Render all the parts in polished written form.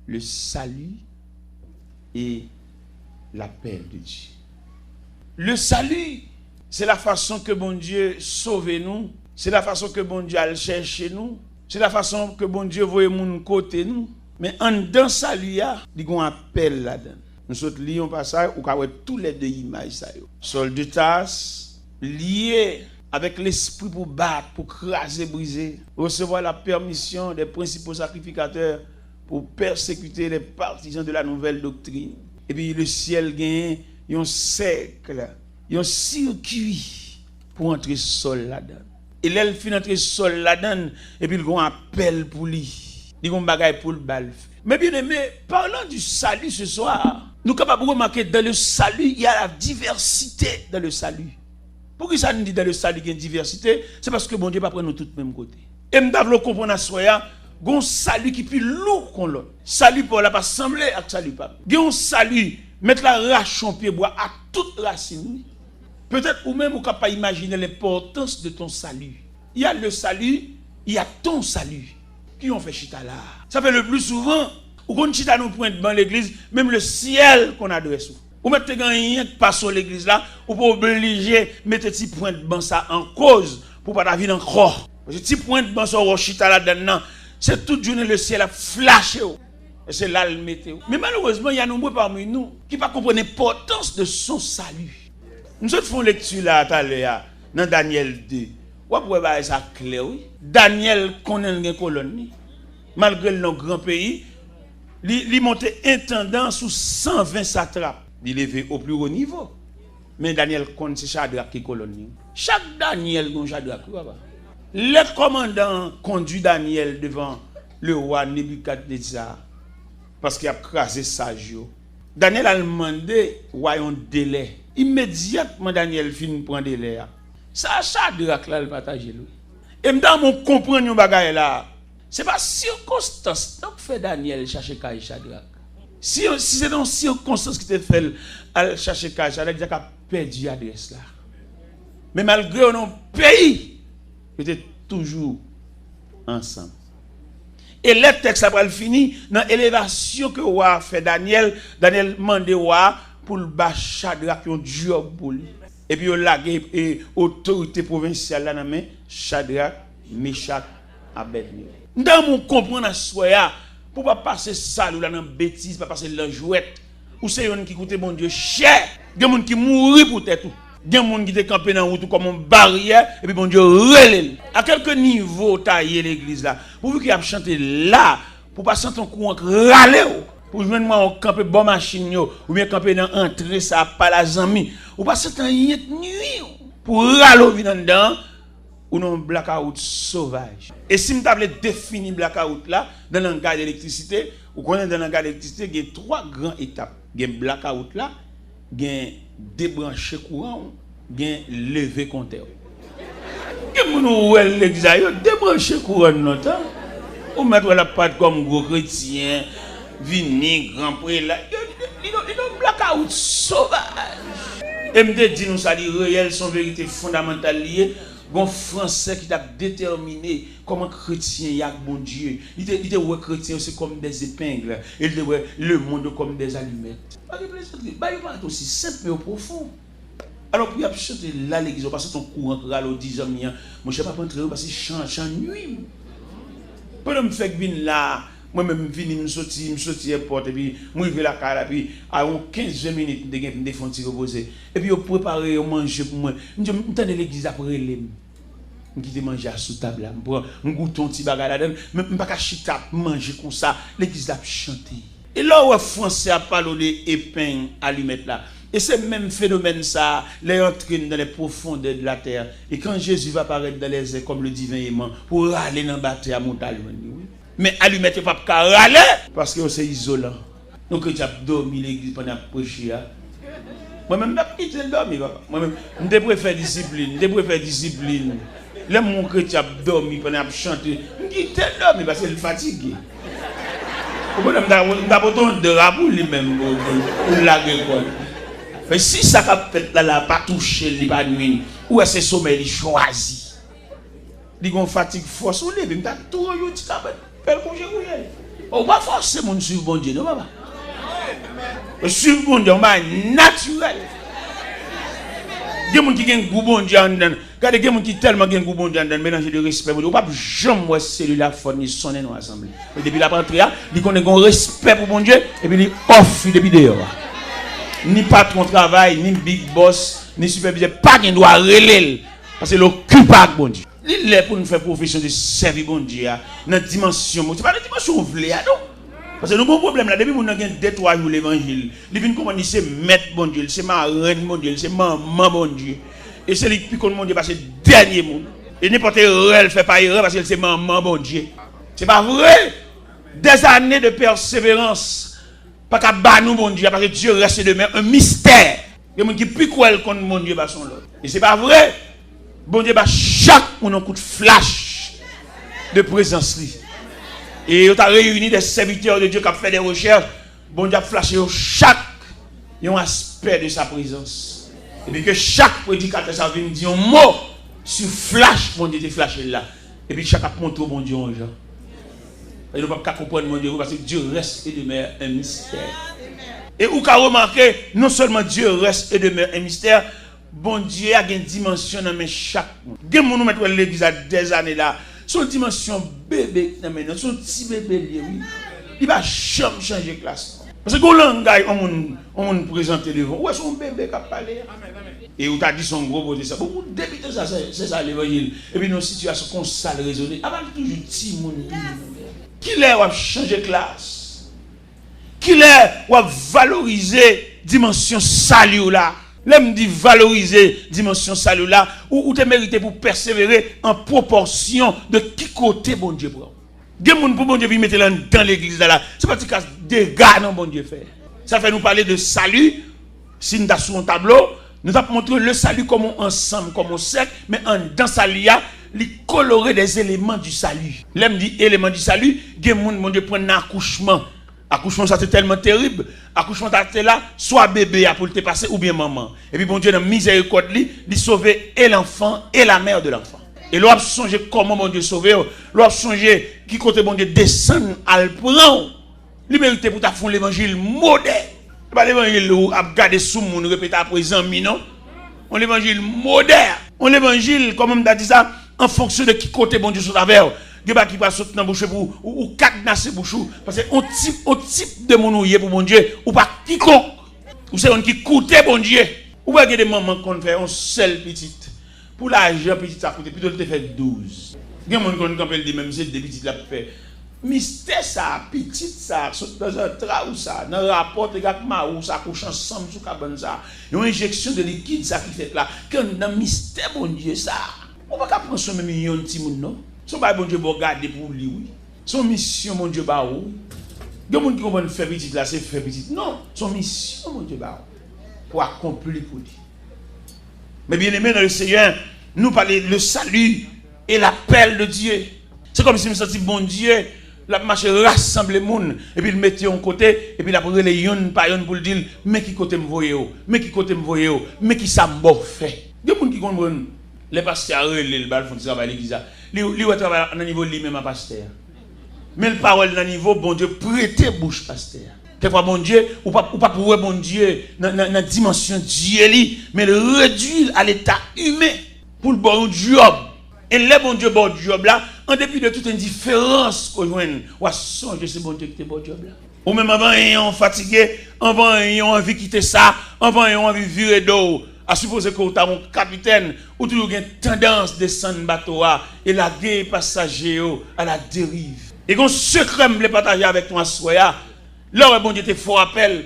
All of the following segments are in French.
le salut et l'appel de Dieu. Le salut, c'est la façon que bon Dieu sauve nous, c'est la façon que bon Dieu a cherché nous, c'est la façon que bon Dieu voit mon côté nous. Mais en dans salut, il y a un appel là-dedans. Nous autres lisons un passage où on a tous les deux images. Sol de tasse, lié avec l'esprit pour battre, pour craser, briser, recevoir la permission des principaux sacrificateurs pour persécuter les partisans de la nouvelle doctrine. Et puis le ciel gagne un cercle, un circuit pour entrer sol là-dedans. Et là, il finit entrer sol là-dedans, et puis il y a un appel pour lui. Il y a un bagage pour le bal. Mais bien aimé, parlant du salut ce soir, nous sommes capables de remarquer que dans le salut, il y a la diversité dans le salut. Pourquoi ça nous dit dans le salut qu'il y a une diversité? C'est parce que bon Dieu ne va pas prendre nous tous le même côté. Et nous devons comprendre à soi, il y a un salut qui est plus lourd qu'on l'autre. Salut pour la pas sembler avec salut pas. Il y a un salut, mettre la rache en pied bois à toute racine. Peut-être ou même vous ne pouvez pas imaginer l'importance de ton salut. Il y a le salut, il y a ton salut. Qui ont fait chita là? Ça fait le plus souvent, ou qu'on chita nous pointe dans l'église, même le ciel qu'on adresse. Ou mettez rien qui passe sur l'église là, ou pas obligé mettre petit point de ban ça en cause pour pas vivre encore. Parce que petit point de ban sur chita là dedans, c'est toute journée le ciel a flashé. Et c'est là le météo. Mais malheureusement, il y a nombreux parmi nous qui ne comprennent pas l'importance de son salut. Nous autres faisons lecture là tout à l'heure dans Daniel 2. Vous pouvez ça clair, oui. Daniel connaît une colonne. Malgré le grand pays, il montait intendant sous 120 satrapes. Il est élevé au plus haut niveau. Mais Daniel connaît c'est Shadrach qui colonne. Chaque Daniel a Shadrach. Le commandant conduit Daniel devant le roi Nebuchadnezzar parce qu'il a crasé Sagio. Daniel a demandé un délai. Immédiatement, Daniel finit prendre délai. Ça, Shadrach là, le partage lui. Et dans mon comprendre bagay là, c'est pas circonstance donc fait Daniel chercher Kaï Shadrach. Si c'est dans circonstance qui te fait chercher Kaï Shadrach, il a perdu l'adresse là. Mais malgré nos pays, ils étaient toujours ensemble. Et le texte a fini dans l'élévation que roi fait Daniel demande roi pour le bas Shadrach un job pour lui. Et puis il a lagué autorité provinciale là dans main Shadrach, Meshach, Abednego. Dans mon comprendre à soi pour pas passer ça là dans bêtise, pas passer dans jouette. Ou c'est yon qui coûte bon Dieu cher, des gens qui mourir pour tête tout. Des gens qui te campé dans route comme une barrière et puis bon Dieu relève. À quelque niveau tailler l'église là. Pour vous qui a chanté là pour pas sentir un courant râler. Pour joindre moi on camper bon machine yo ou bien camper dans entrée ça pas la zami ou pas sentir rien nuit pour râler dedans ou non blackout sauvage. Et si me table définir blackout là dans le langage d'électricité, ou connaît dans le langage d'électricité, il y a trois grandes étapes. Il y a blackout là, il y a débrancher courant, il y a lever compteur. Que nous l'exayo débrancher courant notre ou mettre la patte comme gros chrétien, vini grand prêtre là, il blackout sauvage. Et me dit nous ça dit réel son vérité fondamentale liée. Bon français qui t'a déterminé comment chrétien y a bon Dieu. Il était ouais chrétien c'est comme des épingles. Il était ouais le monde comme des allumettes. Pas de plaisir. Bah il va être aussi simple mais profond. Alors pour y chanter là l'église parce que ton courant râle 10 ans mon chef pas rentrer parce que chant nuit. Pendant me fait venir là moi même venir me sortir porte et puis moi arriver la carte puis à 15-20 minutes de défendre reposer et puis préparer manger pour moi m'entendre l'église après les qui manger sous table là me goûter un petit bagage là-dedans même pas chita manger comme ça l'église a chanter et là où français a parlé épingle allumette là et c'est même phénomène ça les entraîne dans les profondeurs de la terre et quand Jésus va apparaître dans les airs comme le divin aimant pour aller dans bataille à montagne oui. Mais allumette pas râler parce que c'est isolant. Donc tu as dormi l'église pendant prêcher. Moi-même je n'ai pas dormi. Moi-même je préfère discipline. Là mon chrétien a dormi pendant chanter. Je dis dormi parce qu'il est fatigué. Comment on a pas de drapeau lui-même pour laguer quoi. Mais si ça a fait là pas toucher il pas nuit ou est-ce sommeil il choisi. Il a une fatigue force ou lever, il a tout eu faire congé. On va forcer mon suivre bon Dieu, non, papa. Suivre bon Dieu, on va naturel. Il y a des gens qui ont un goût bon Dieu en dedans. Regardez, il y a des gens qui ont tellement un goût bon Dieu en dedans, mélanger de respect. On ne peut pas jamais voir celui-là fournir sonner dans l'assemblée. Depuis la rentrée, il connaît un respect pour bon Dieu, et puis il offre depuis dehors. Ni patron travail, ni big boss, ni superviseur, pas qui doit relayer. Parce que l'occupe pas bon Dieu. Il est pour nous faire profession de servir bon Dieu dans la dimension. Ce n'est pas la dimension ouvlée, non? Parce que nous avons un problème là, depuis que nous avons détruit l'évangile, il vient comment c'est maître bon Dieu, c'est marraine bon Dieu, c'est maman bon Dieu. Et c'est lui qui compte mon Dieu parce que c'est le dernier monde. Et n'importe erreur, elle fait pas erreur parce que c'est maman bon Dieu. C'est pas vrai. Des années de persévérance, pas qu'à battre nous bon Dieu, parce que Dieu reste demain un mystère. Il y a des gens qui plus cruel contre mon Dieu, son lot. Et c'est pas vrai. Bon Dieu, chaque monde un coup de flash de présence. Et on a réuni des serviteurs de Dieu qui ont fait des recherches. Bon Dieu a flashé chaque aspect de sa présence. Et puis que chaque prédicateur ça vient dire un mot sur flash, bon Dieu te flashé là. Et puis chaque a montré bon Dieu en gens. Et nous ne pouvons pas comprendre mon Dieu parce que Dieu reste et demeure un mystère. Et vous avez remarqué, non seulement Dieu reste et demeure un mystère, bon Dieu a une dimension dans chaque monde. Des gens nous mettent l'église à des années là. Son dimension bébé, son petit bébé, oui. Il va jamais changer de classe. Parce que quand langage, on présente devant, où est son bébé qui a parlé? Et où tu as dit son gros côté ça. Beaucoup de députés, c'est ça l'évangile. Et puis nos situations comme ça, le raisonner. Avant toujours petit monde. Qui est où changer de classe? Qui est où valoriser dimension salut là? L'aime dit valoriser dimension salut là, ou te mérité pour persévérer en proportion de qui côté bon Dieu prend. Des gens pour bon Dieu mettre dans l'église là, c'est pas que des gars non bon Dieu fait. Ça fait nous parler de salut. Si nous avons sur un tableau, nous avons montré le salut comme ensemble, comme un cercle, mais dans salut il coloré des éléments du salut. L'aime dit éléments du salut, des gens bon Dieu prend un accouchement. Accouchement, ça c'est tellement terrible. Accouchement, c'est là, soit bébé pour te passer ou bien maman. Et puis, bon Dieu, dans la miséricorde, il sauver et l'enfant et la mère de l'enfant. Et l'on a songé comment mon Dieu sauver. L'on a songé qui côté bon Dieu descend à le prendre. Il mérite pour ta fond l'évangile moderne. Pas l'évangile où a gardé sous mon répéter à présent, non. On l'évangile moderne. On l'évangile, comme on a dit ça, en fonction de qui côté bon Dieu sur la verre. Qui va sauter dans la bouche ou cadenasser bouche parce que on type de mon ouïe pour mon Dieu ou pas quiconque ou c'est on qui coûte bon Dieu ou pas des mamans qu'on fait un seul petite pour l'argent petite ça coûte plutôt te fait 12 il y a des gens qui appellent même c'est des petites là fait mystère ça petite ça dans un tra ou ça dans rapport avec marou ça couche ensemble sous cabane ça une injection de liquide ça qui fait là quand dans mystère bon Dieu ça on va pas prendre ce même million de petit monde non. Son bail bon Dieu va garder pour lui, oui. Son mission, mon Dieu, bah oui. Il y a des gens qui comprennent faire petit là, c'est faire petit. Non, son mission, mon Dieu, bah pour accomplir pour lui. Mais bien aimé dans le Seigneur, nous parlons le salut et l'appel de Dieu. C'est comme si nous sentions bon Dieu, la marche rassemble les gens, et puis il mettait en côté, et puis il a pris les yon par yon pour le dire, mais qui côté me voyez, mais qui côté me voyez, mais qui ça m'a fait. Il y a des gens qui comprennent. Les pasteurs, les balles font travail à l'église. Ils travaillent à un niveau lui-même à pasteur. Mais le parole dans niveau, bon Dieu, prêtez bouche pasteur. Quelquefois, bon Dieu, ou pas pour bon Dieu, dans la dimension Dieu, mais le réduire à l'état humain pour le bon job. Et le bon Dieu, bon job là, en dépit de toute indifférence qu'on joue, ou à songer ce bon Dieu qui est bon job là. Ou même avant, ayant fatigué, avant, ayant envie de quitter ça, avant, ayant envie de virer d'eau. À supposer que tu as un capitaine ou tu as une tendance de descendre bateau et la guerre passager à la dérive. Et qu'on secret me partager avec toi soya. Là bon Dieu te faut appel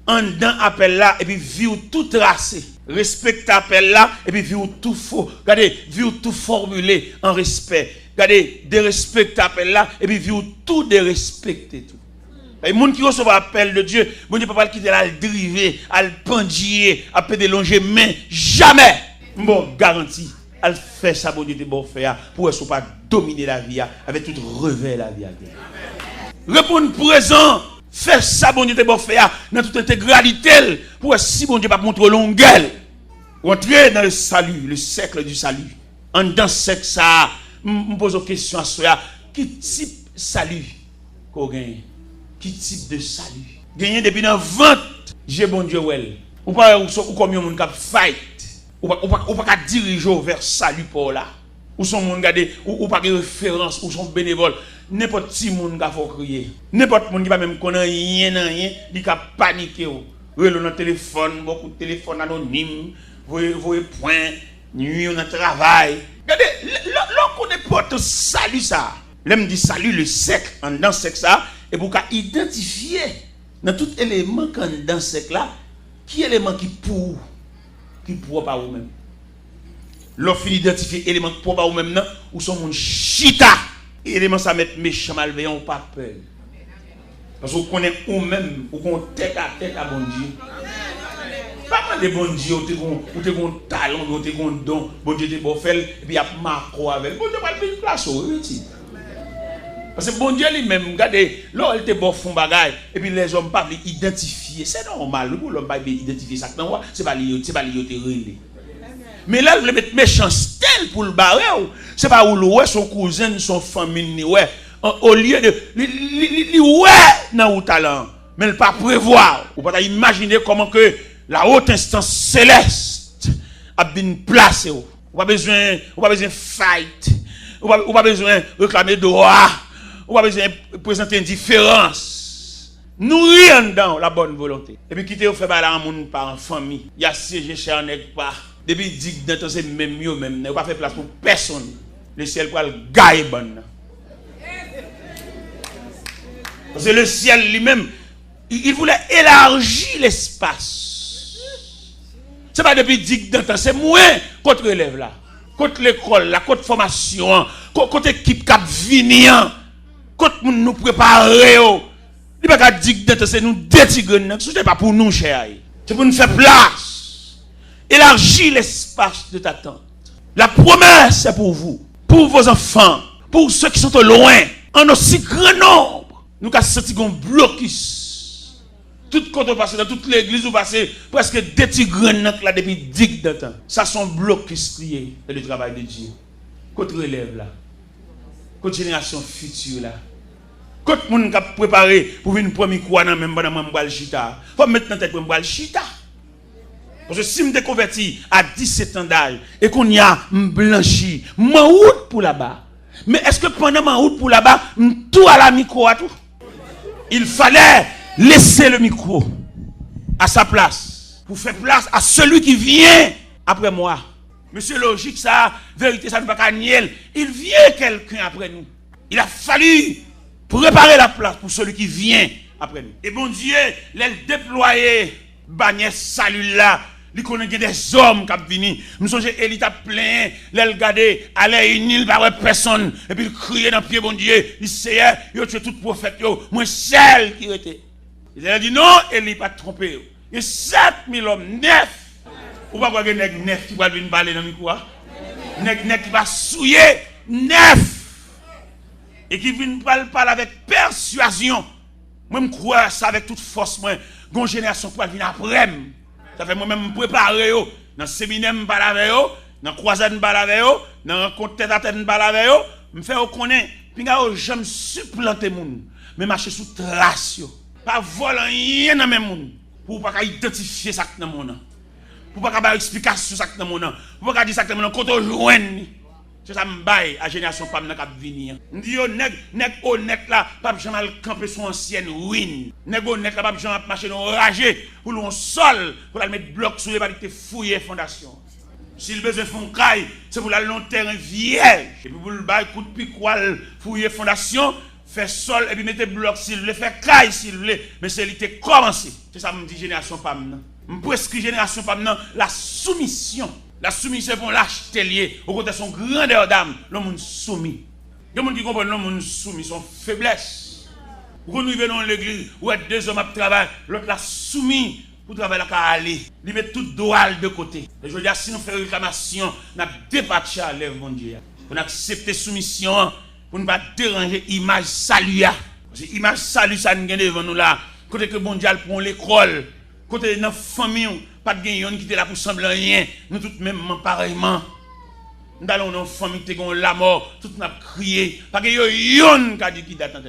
en dedans appel là et puis vivre tout tracé. Respecte appel là et puis vivre tout faux. Regardez, vivre tout formulé en respect. Regardez, de respecter appel là et puis vivre tout de respecter tout. Les gens qui reçoivent l'appel de Dieu, bon Dieu ne peut pas le quitter, à le driver, à le pendier, à le délonger main. Jamais. Bon, garantie. À le faire ça, bon Dieu, te bon faire pour ne pas dominer la vie avec tout revers la vie. Répondre présent. Faire ça, bon Dieu, te bon faire dans toute intégralité pour si bon Dieu ne pas montrer longueur. Entrer dans le salut, le cercle du salut. En dans ce cercle, ça, je me pose une question à soi. Quel type salut qu'on gagne. Qui type de salut? Gagner depuis dans vente, j'ai bon Dieu well. Ou pas ou combien monde qui fight. Ou pas diriger vers salut pour là. Ou son monde garder ou pas de référence ou son bénévole. N'importe qui monde qui faut crier. N'importe monde qui va même connaître rien, il va paniquer. Relou dans téléphone, beaucoup de téléphones anonymes, voyez point, nuit on a travail. Regardez, l'on connaît pas tout salut ça. L'aime dit salut le sec en dans sec ça et pour identifier dans tout élément quand dans sec là, qui élément qui pour pas ou même. L'offre identifier élément pour pas ou même non ou son monde chita. Élément ça mettre méchant malveillant ou pas peur. Parce qu'on connaît ou même ou qu'on tête à bon Dieu. Pas de bon Dieu ou te gon talent ou te gon don, bon Dieu te bon fait et puis a marco avec. Bon Dieu pas une place au parce que bon Dieu lui-même, regardez, là il te bon fond bagaille et puis les hommes pas identifier, c'est normal, pour l'homme pas identifier ça non, c'est pas lié te relé. Mais là il mettre méchanceté pour le barrer, c'est pas où ouais son cousin, son famille ouais, au lieu de ouais dans ou talent, mais il pas prévoir, ou pas imaginer comment que la haute instance céleste a bien placé ou pas besoin fight, ou pas besoin réclamer droit. On va besoin de présenter une différence. Nous rien dans la bonne volonté. Et puis quitter au fait bailler en monde par en famille. Il y a siégé chez un nèg pas. Depuis dit dans c'est même mieux même. Ne pas faire place pour personne. Le ciel pour le gailler bonne. Parce que le ciel lui-même il voulait élargir l'espace. C'est pas depuis dit dans c'est moins contre élève là. Contre l'école, la contre formation, contre équipe cap venir. Quand nous préparer, il ne pas dire que c'est nous détigrer, ce n'est pas pour nous, cher. C'est pour nous faire place. Élargir l'espace de t'attente. La promesse, c'est pour vous, pour vos enfants, pour ceux qui sont au loin, en aussi grand nombre. Nous avons senti un blocus. Tout quand on passe dans toute l'église, on passe presque détigrer là depuis 10 ans. Ça, sont blocus liés dans le travail de Dieu. Contre élève là. Côté génération future là. Côté monde qui a préparé pour une première quoi dans même dans m'bal chita. Faut mettre dans tête pour m'bal chita. Parce que si me converti à 17 ans d'âge et qu'on y a blanchi, m'en route pour là-bas. Mais est-ce que pendant ma route pour là-bas, tout à la micro à tout? Il fallait laisser le micro à sa place pour faire place à celui qui vient après moi. Monsieur logique, ça, vérité, ça ne va pas nier. Il vient quelqu'un après nous. Il a fallu préparer la place pour celui qui vient après nous. Et bon Dieu, les déployer, bannière salut là, il connaît des hommes qui viennent venir. Nous sommes Élie a plein, les regarder, aller une île par personne, et puis crier dans le pied, bon Dieu, il sait, il a tué tout prophète, moi seul qui était. Il a dit non, Élie pas trompé. Il y a 7000 hommes, 9. Ou pas voir nèg neuf qui va venir parler dans le micro. Nèg qui va souiller neuf. Et qui vient parler avec persuasion. Moi je crois ça avec toute force moi. Gon génération qui va venir après. Ça fait moi-même me préparer yo dans séminaire me parler avec yo, dans croisade me parler avec yo, dans rencontre tête à tête me parler avec yo, me faire connaître puis ga j'aime supplanter moun, mais marcher sous trace yo. Pas voler rien dans même moun pour pas identifier ça dans mon nom. Pour pas avoir explication ça dans mon nom. Pour pas dire ça dans mon nom quand on joindre. C'est ça me bail à génération femme n'a qu'à venir. On dit yo nèg honnête là, pas jamais camper son ancienne ruine. Nèg honnête là pas jamais marcher dans ragé pour le sol pour la mettre bloc sur les pas te fouiller fondation. S'il besoin fond caille, c'est pour la long terrain vierge et puis pour le bail coup de piquoil fouiller fondation, faire sol et puis mettre bloc s'il veut faire caille s'il veut, mais c'est l'été commencer. C'est ça me dit génération femme. Me prescrit génération femme la soumission. La soumission pour l'acheter lié au côté de son grandeur d'âme, l'homme soumis. Il y a des gens qui comprennent l'homme soumis, son faiblesse. Quand nous venons dans l'église, où est deux hommes à travailler, l'autre l'a soumis pour travailler à aller. Il met tout droit de côté. Et je veux dire, si nous faisons réclamation, nous avons débattu à l'œuvre, mon Dieu. Pour accepter soumission, pour ne pas déranger l'image salut. Parce que l'image salut, ça nous gagne devant nous là. Côté que mon Dieu prend l'école, côté de notre famille, pas de gagnant qui était là pour sembler rien. Nous tous même pareillement. Nous allons dans une famille qui a la mort, tout n'a crié. Pas que yon qui a dit qui date en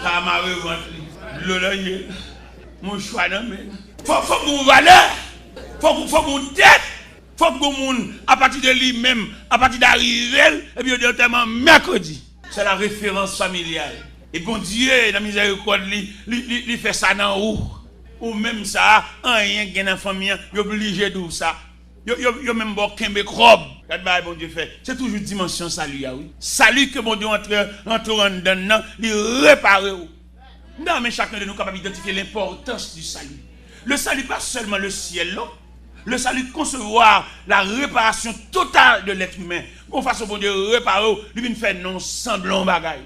Ça m'a revendu. L'oreille. Mon choix, non, mais. Faut qu'on valeur. Faut qu'on tête. Faut qu'on monde, à partir de lui-même, à partir d'arriver, et puis directement mercredi. C'est la référence familiale. Et bon Dieu, dans la miséricorde, il fait ça dans où? Ou même ça, rien qui est dans la famille, il est obligé de ça. Il a même bon kembe krob. Qu'est-ce bon Dieu fait? C'est toujours dimension salut, oui. Salut que bon Dieu entre en dedans, il répare. Non, mais chacun de nous est capable d'identifier l'importance du salut. Le salut, pas seulement le ciel, là. Le salut, concevoir la réparation totale de l'être humain. Bon, façon bon Dieu réparer, lui vient faire non semblant bagaille.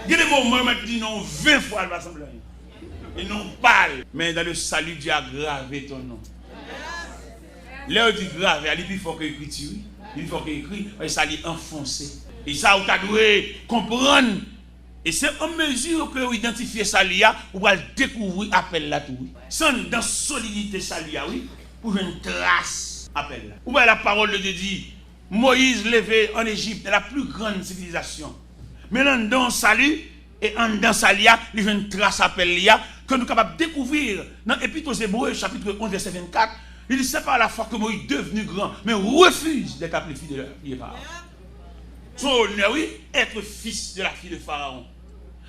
Il y a des moments où il dit non 20 fois, il va sembler. Et non parle. Mais dans le salut, Dieu a gravé ton nom. Là, il dit grave, il faut qu'il écrit, il faut qu'il écrit, et ça lui enfoncé. Et ça, vous devez comprendre. Et c'est en mesure que vous identifiez ça, vous allez découvrir l'appel là tout. Sans dans solidité ça, oui, pour une trace appel là. Vous voyez la parole de Dieu dit, Moïse levé en Égypte, la plus grande civilisation. Maintenant, dans salut, et en dans ça, il y a une trace appel que nous sommes capables de découvrir dans l'Épître aux Hébreux, chapitre 11, verset 24. Il dit, c'est pas la fois que Moïse est devenu grand, mais refuse d'être appelé fils de la fille de Pharaon. Son honneur, oui, être fils de la fille de Pharaon.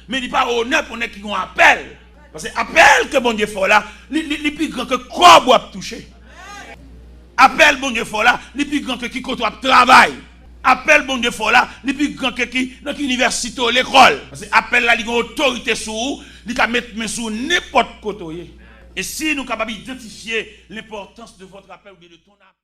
Mais il dit pas honneur pour les qui ont appel. Parce que appel que bon Dieu fait là, il est plus grand que quoi doit toucher. Appel bon Dieu fait là, il est plus grand que qui côtoie travail. Appel bon Dieu fait là, il est plus grand que qui dans l'université ou l'école. Parce que appel là, il a une autorité sur vous, il peut mettre main sur n'importe côté. Et si nous sommes capables d'identifier l'importance de votre appel ou de ton appel,